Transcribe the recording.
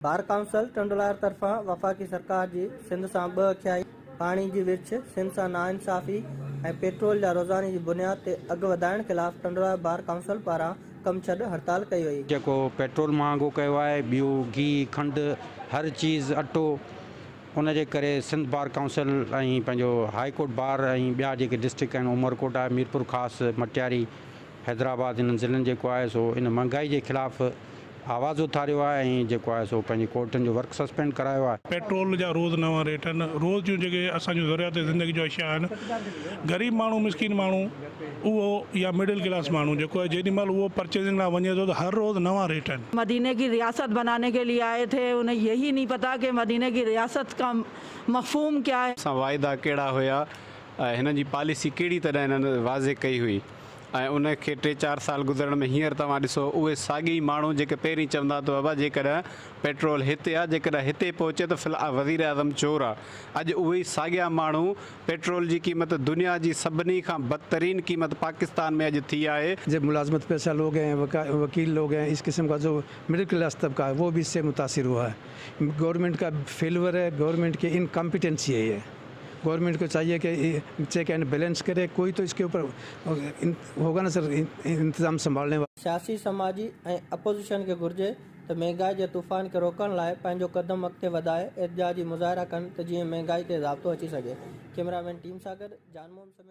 Bar council टंडोलार तरफां वफ़ाक़ी सरकार जी सिंध सां ॿ अखियाई पाणी जी विर्छ सिंध सां नाइंसाफ़ी ऐं पेट्रोल जा रोज़ाने जी बुनियाद ते अघु वधाइण ख़िलाफ़ टंडोलार बार काउंसिल पारां कम छॾ हड़ताल कई वई। जेको पेट्रोल महांगो कयो आहे, ॿियो घी खंडु हर चीज़ अटो, उन जे करे सिंध बार काउंसिल ऐं पंहिंजो हाई कोर्ट बार ऐं ॿिया जेके डिस्ट्रिक्ट आहिनि उमरकोट आहे, मीरपुर ख़ासि, मटियारी, हैदराबाद, इन्हनि ज़िलनि जेको आहे सो इन महांगाई जे ख़िलाफ़ आवाज़ उथारियो आहे ऐं जेको आहे सो पंहिंजी कोर्टनि जो वर्क सस्पेंड करायो आहे। पेट्रोल जा रोज़ नवां रेट आहिनि, रोज़ जूं जेके असांजो ज़रूरत ज़िंदगी जो अशिया आहिनि, ग़रीब माण्हू मिसकिन माण्हू उहो या मिडिल क्लास माण्हू जेको आहे जेॾी महिल उहो परचेजिंग लाइ वञे थो त हर रोज़ नवां रेट आहिनि। मदीने की रियासत बनाने के लिए आए थे, उन्हें यही नहीं पता कि मदीने की रियासत का मफ़हूम क्या है। असां वाइदा कहिड़ा हुया, हिन जी पॉलिसी कहिड़ी तरह हिननि वाज़े कई हुई ऐं उनखे 3-4 साल गुज़रण में हींअर तव्हां ॾिसो उहे साॻी माण्हू जेके पहिरीं चवंदा त बाबा जेकॾहिं पेट्रोल हिते आहे, जेकॾहिं हिते पहुचे त फ़िलहाल वज़ीर आज़म चोर आहे, अॼु उहे ई साॻिया माण्हू पेट्रोल जी क़ीमत दुनिया जी सभिनी खां बदतरीन क़ीमत पाकिस्तान में अॼु थी आहे। जब मुलाजमत पेशा लोग हैं, वकील लोग हैं, इस किस्म का जो मिडिल क्लास तबका है वो भी इससे मुतासिर हुआ है। गवर्नमेंट का फेलवर है, गवर्नमेंट की इनकम्पिटेंसी है ये। गवर्नमेंट को चाहिए कि चेक एंड बैलेंस करे, कोई तो इसके ऊपर होगा ना सर इंतज़ाम संभालने वाला। सियासी समाजी ऐं अपोजिशन खे घुर्जे त महांगाई जे तूफ़ान खे रोकण लाइ पंहिंजो क़दम अॻिते वधाए एहतजाजी मुज़ाहिरा कनि त जीअं महांगाई ते ज़ाब्तो अची सघे। कैमरामैन टीम सां गॾु जानमोहन समेत